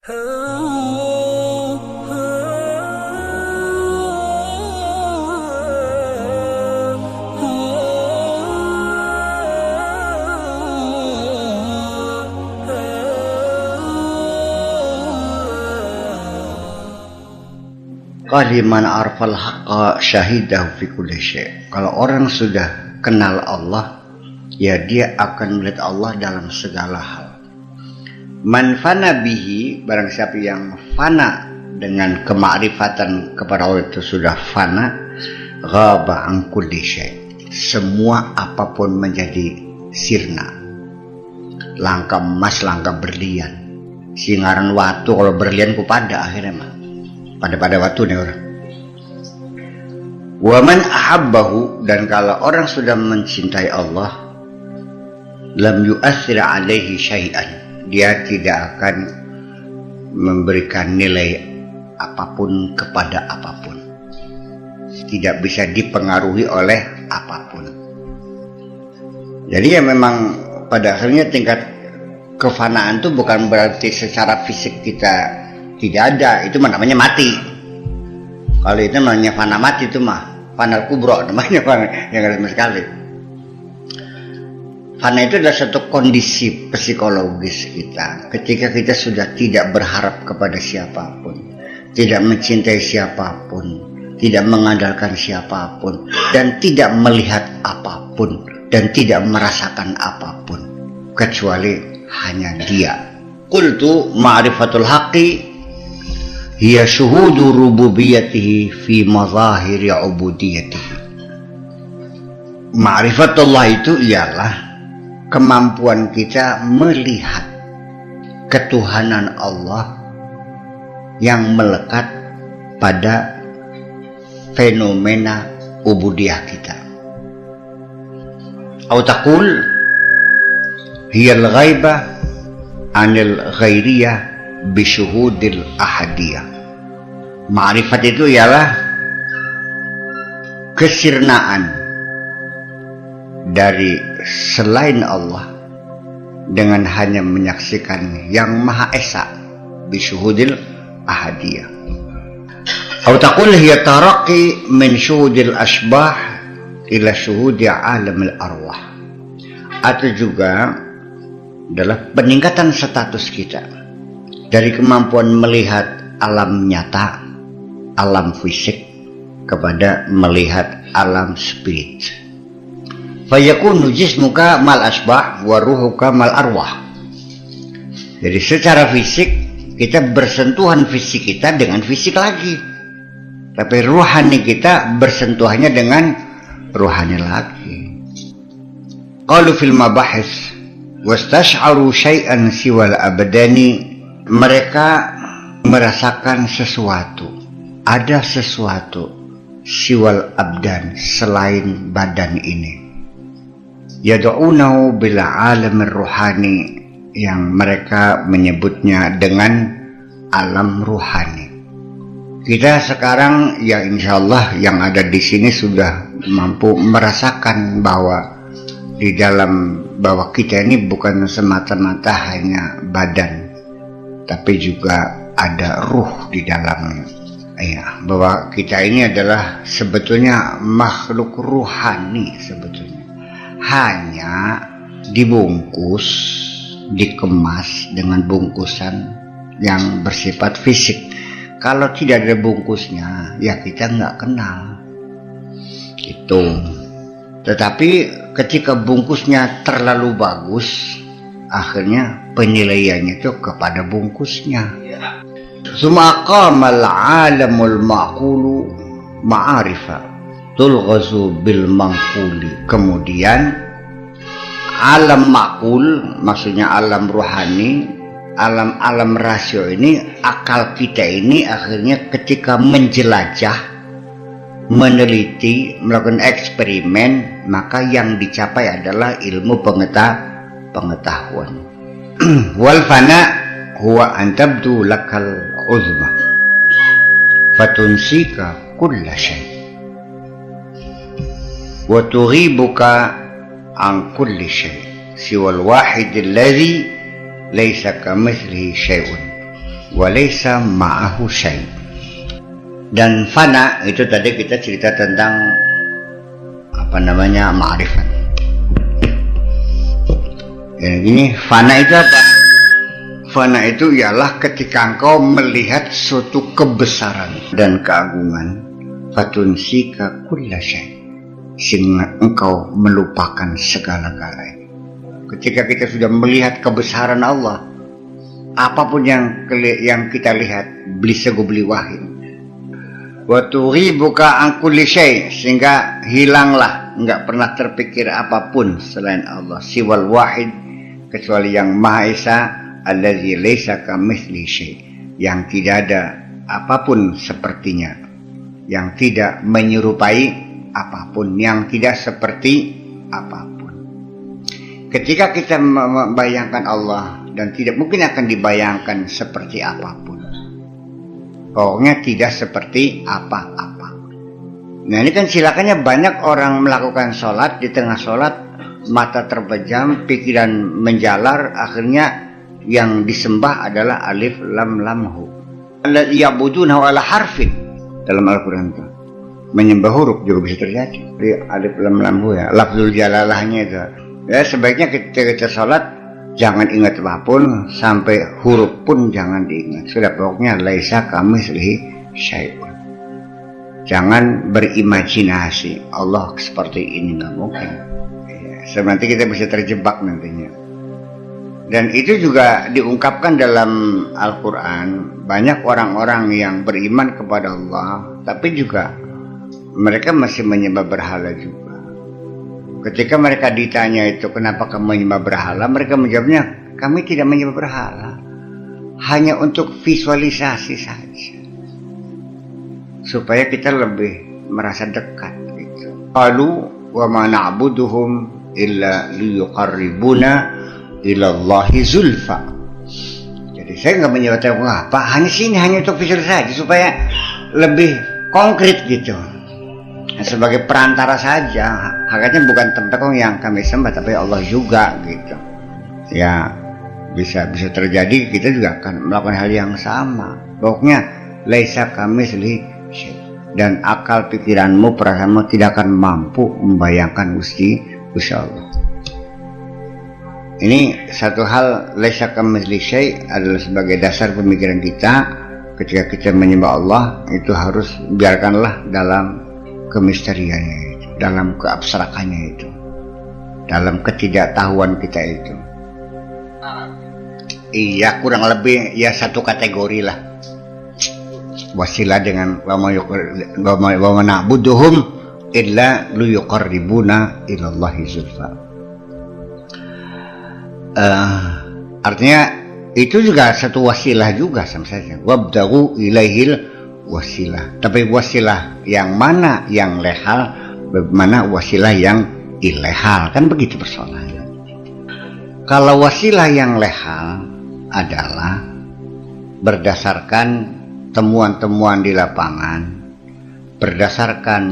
Qaliman arfal haqqa syahidahu fi kulli syai'. Kalau orang sudah kenal Allah, ya dia akan melihat Allah dalam segala hal. Man fana bihi, barang siapa yang fana dengan kemakrifatan kepada Allah itu sudah fana, ghaba an kulli syai'. Semua apapun menjadi sirna. Langka emas, langka berlian. Singaran watu kalau berlian ku pada akhirnya mah. Pada waktu nih orang. Waman ahabbahu, dan kalau orang sudah mencintai Allah, lam yu'athir alaihi syai'an, dia tidak akan memberikan nilai apapun kepada apapun, tidak bisa dipengaruhi oleh apapun. Jadi ya memang pada akhirnya tingkat kefanaan itu bukan berarti secara fisik kita tidak ada, itu namanya mati. Kalau itu namanya fana mati, itu mah fana kubro namanya, fana yang sama sekali. Fana itu adalah satu kondisi psikologis kita ketika kita sudah tidak berharap kepada siapapun, tidak mencintai siapapun, tidak mengandalkan siapapun, dan tidak melihat apapun, dan tidak merasakan apapun kecuali hanya Dia. Qultu ma'rifatul haqqi hiya syuhudu rububiyatihi fi mazahiri ubudiyatihi. Ma'rifatullah itu ialah kemampuan kita melihat ketuhanan Allah yang melekat pada fenomena ubudiyah kita. Atau taqul hiya al-ghaibah anil ghairiyah bisyuhudil ahadiyah. Ma'rifat itu ialah kesirnaan dari selain Allah dengan hanya menyaksikan yang Maha Esa bisyuhudil ahadiyah. Atau taqul hiya taraqi min syuhudil asbah ila syuhudi alamil arwah. Atau juga adalah peningkatan status kita dari kemampuan melihat alam nyata, alam fisik, kepada melihat alam spirit. Fayakunu jismuka mal asbah wa ruhuka mal arwah. Jadi secara fisik kita bersentuhan fisik kita dengan fisik lagi, tapi ruhani kita bersentuhannya dengan ruhani lagi. Qalu fil mabahis wastash'aru syai'an siwal abdani. Mereka merasakan sesuatu, ada sesuatu siwal abdan selain badan ini. Yad'unahu bil alamir ruhani, yang mereka menyebutnya dengan alam ruhani. Kita sekarang ya insyaallah yang ada di sini sudah mampu merasakan bahwa di dalam bahwa kita ini bukan semata-mata hanya badan, tapi juga ada ruh di dalamnya. Ya, bahwa kita ini adalah sebetulnya makhluk ruhani sebetulnya. Hanya dibungkus, dikemas dengan bungkusan yang bersifat fisik. Kalau tidak ada bungkusnya, ya kita nggak kenal. Itu. Tetapi ketika bungkusnya terlalu bagus, akhirnya penilaiannya itu kepada bungkusnya. Summa qamal alamul ma'qulu ma'arifa tulghazu bil manquli. Kemudian alam ma'qul, maksudnya alam ruhani, alam rasio ini, akal kita ini akhirnya ketika menjelajah, meneliti, melakukan eksperimen, maka yang dicapai adalah ilmu pengetahuan. Wal fana huwa an tabdu lakal uzma fatunsika kulla syai wa tughibuka an kulli syai siwal wahid alladhi laysa kamithlihi syai'un. walaysa ma'ahu syai'. Dan fana itu tadi kita cerita tentang ma'rifat. Ini fana itu apa? Fana itu ialah ketika engkau melihat suatu kebesaran dan keagungan, fatunsika kulla syai', sehingga engkau melupakan segala-galanya. Ketika kita sudah melihat kebesaran Allah, apapun yang kita lihat, beli wahid. Wa tughibuka an kulli syai', sehingga hilanglah, enggak pernah terpikir apapun selain Allah, siwal wahid, kecuali yang Maha Esa, allazi laisa kamitsli syai', yang tidak ada apapun sepertinya, yang tidak menyerupai apapun, yang tidak seperti apapun. Ketika kita membayangkan Allah, dan tidak mungkin akan dibayangkan seperti apapun, pokoknya tidak seperti apa-apa. Nah ini kan silakannya banyak orang melakukan sholat, di tengah sholat mata terpejam, pikiran menjalar, akhirnya yang disembah adalah alif lam lam hu. Alladzi ya'budunahu ala harfin, dalam Al-Quran itu menyembah huruf juga bisa terjadi. Jadi alif lam lam hu ya, lafzul jalalahnya itu. Ya sebaiknya kita sholat jangan ingat apapun, sampai huruf pun jangan diingat. Sudah pokoknya laisa kamitslihi syai'un. Jangan berimajinasi Allah seperti ini, nggak mungkin. Ya, nanti kita bisa terjebak nantinya. Dan itu juga diungkapkan dalam Al-Quran. Banyak orang-orang yang beriman kepada Allah, tapi juga mereka masih menyembah berhala juga. Ketika mereka ditanya itu, kenapa kamu menyembah berhala? Mereka menjawabnya, kami tidak menyembah berhala, hanya untuk visualisasi saja, supaya kita lebih merasa dekat gitu. Qalu wa ma na'buduhum illa liyuqarribuna ilallahi zulfa. Jadi saya nggak menyebutkan apa, hanya sini, hanya untuk visualisasi saja, supaya lebih konkret gitu. Nah, sebagai perantara saja, hakikatnya bukan tempat yang kami sembah, tapi Allah juga gitu. Ya bisa terjadi kita juga akan melakukan hal yang sama. Pokoknya laisa kamitslihi syai', dan akal pikiranmu, perasaanmu tidak akan mampu membayangkan Gusti Allah. Ini satu hal, laisa kamitslihi syai' adalah sebagai dasar pemikiran kita. Ketika kita menyembah Allah, itu harus biarkanlah dalam kemisteriannya itu, dalam keabstrakannya itu, dalam ketidaktahuan kita itu. Iya, kurang lebih ya satu kategori lah. Wasilah dengan wa ma na'buduhum illa liyuqarribuna ilallahi zulfa. Artinya itu juga satu wasilah juga sama saja. Wabdaghu ilaihil wasilah. Tapi wasilah yang mana yang lehal, mana wasilah yang ilehal, kan begitu persoalannya. Kalau wasilah yang lehal adalah berdasarkan temuan-temuan di lapangan, berdasarkan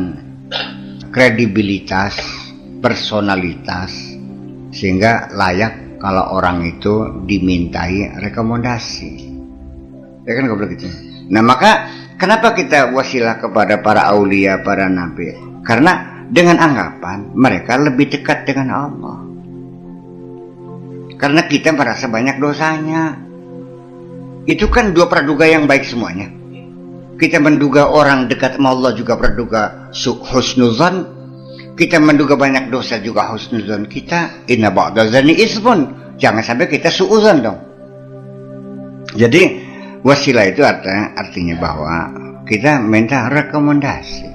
kredibilitas, personalitas, sehingga layak kalau orang itu dimintai rekomendasi. Ya kan kalau begitu. Nah maka kenapa kita wasilah kepada para aulia, para nabi? Karena dengan anggapan mereka lebih dekat dengan Allah. Karena kita merasa banyak dosanya. Itu kan dua praduga yang baik semuanya. Kita menduga orang dekat sama Allah juga praduga husnuzan. Kita menduga banyak dosa juga husnuzan kita. Inna ba'da dzanni ismun. Jangan sampai kita suudzon dong. Jadi wasilah itu artinya bahwa kita minta rekomendasi.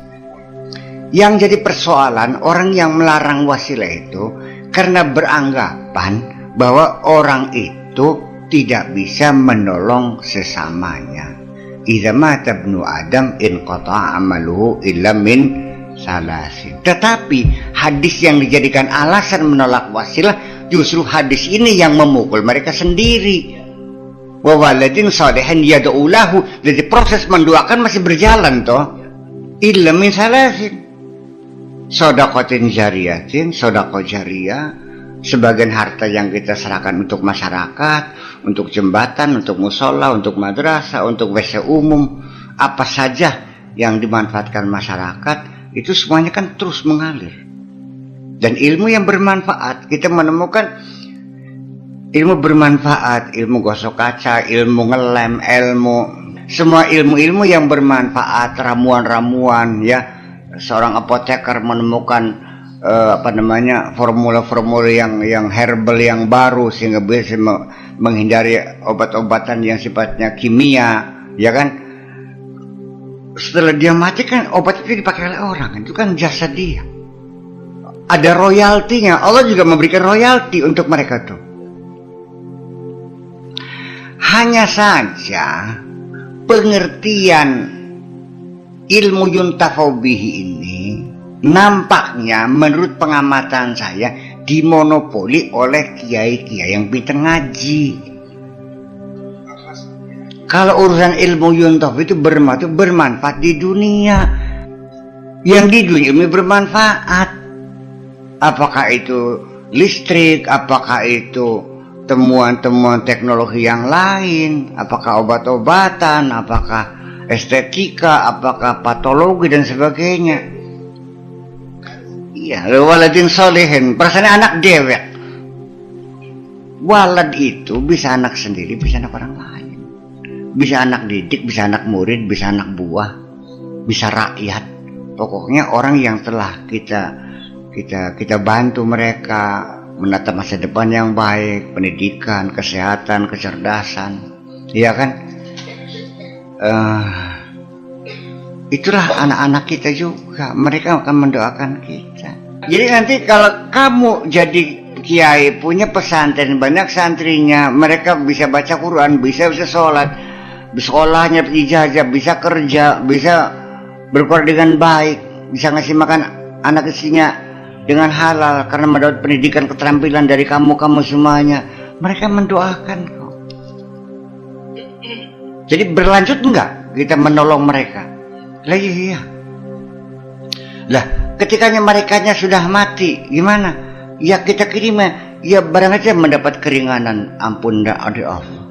Yang jadi persoalan orang yang melarang wasilah itu karena beranggapan bahwa orang itu tidak bisa menolong sesamanya. Idza mata ibnu Adam inqata'a amaluhu illa min salasin. Tetapi hadis yang dijadikan alasan menolak wasilah, justru hadis ini yang memukul mereka sendiri. Wa waladin salihin yad'u lahu. Jadi proses mendoakan masih berjalan toh. Illa min salasin. Shadaqatin jariyatin, sedekah jariyah, sebagian harta yang kita serahkan untuk masyarakat, untuk jembatan, untuk musola, untuk madrasah, untuk WC umum, apa saja yang dimanfaatkan masyarakat, itu semuanya kan terus mengalir. Dan ilmu yang bermanfaat, kita menemukan ilmu bermanfaat, ilmu gosok kaca, ilmu ngelem, semua ilmu-ilmu yang bermanfaat, ramuan-ramuan, ya. Seorang apoteker menemukan formula-formula yang herbal yang baru sehingga bisa menghindari obat-obatan yang sifatnya kimia, ya kan. Setelah dia mati kan obat itu dipakai oleh orang, itu kan jasa dia. Ada royaltinya, Allah juga memberikan royalti untuk mereka tuh. Hanya saja pengertian ilmu yuntafau bihi ini nampaknya menurut pengamatan saya dimonopoli oleh kiai-kiai yang pintar ngaji. Kalau urusan ilmu yuntaf itu bermanfaat di dunia, yang di dunia ini bermanfaat, apakah itu listrik, apakah itu temuan-temuan teknologi yang lain, apakah obat-obatan, apakah estetika, apakah patologi dan sebagainya. Iya, waladin solehin, perasaannya anak dewek. Walad itu bisa anak sendiri, bisa anak orang lain. Bisa anak didik, bisa anak murid, bisa anak buah, bisa rakyat. Pokoknya orang yang telah kita bantu mereka menata masa depan yang baik, pendidikan, kesehatan, kecerdasan, iya kan? Itulah anak-anak kita juga, mereka akan mendoakan kita. Jadi nanti kalau kamu jadi kiai, punya pesantren, banyak santrinya, mereka bisa baca Quran, bisa sholat, sekolahnya ijazah, bisa kerja, bisa berkeluar dengan baik, bisa ngasih makan anak istrinya dengan halal karena mendapat pendidikan keterampilan dari kamu semuanya. Mereka mendoakan kok. Jadi berlanjut enggak kita menolong mereka? Lah iya. Lah ketikanya merekanya sudah mati gimana? Ya kita kirimnya, ya barang aja mendapat keringanan ampun dari Allah.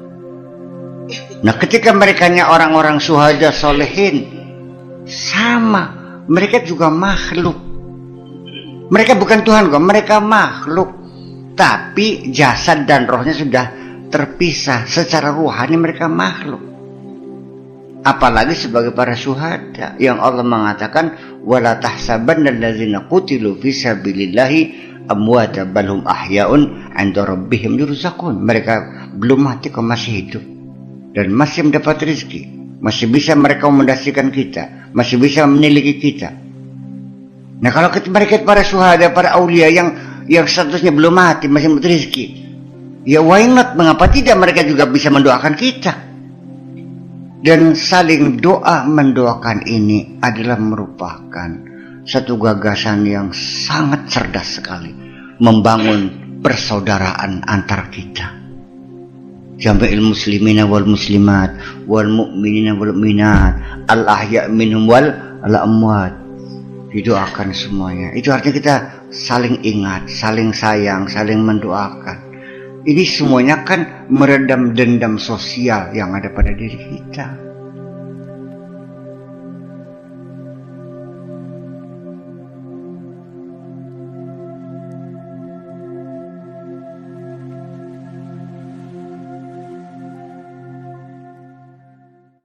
Nah ketika merekanya orang-orang syuhada solehin, sama, mereka juga makhluk. Mereka bukan Tuhan kok, mereka makhluk. Tapi jasad dan rohnya sudah terpisah. Secara ruhani mereka makhluk. Apalagi sebagai para syuhada yang Allah mengatakan wala tahsabanna allazina qutilu fi sabilillahi amwata bal hum ahyaun 'inda rabbihim yurzaqun. Mereka belum mati kok, masih hidup dan masih mendapat rezeki, masih bisa merekomendasikan kita, masih bisa meniliki kita. Nah kalau mereka para syuhada, para aulia yang statusnya belum mati, masih mendapat rezeki, ya why not? Mengapa tidak mereka juga bisa mendoakan kita? Dan saling doa mendoakan ini adalah merupakan satu gagasan yang sangat cerdas sekali, membangun persaudaraan antar kita. Jami'il muslimina wal muslimat wal mu'minina wal mu'minat al ahya' minhum wal amwat, didoakan semuanya. Itu artinya kita saling ingat, saling sayang, saling mendoakan. Ini semuanya kan meredam dendam sosial yang ada pada diri kita.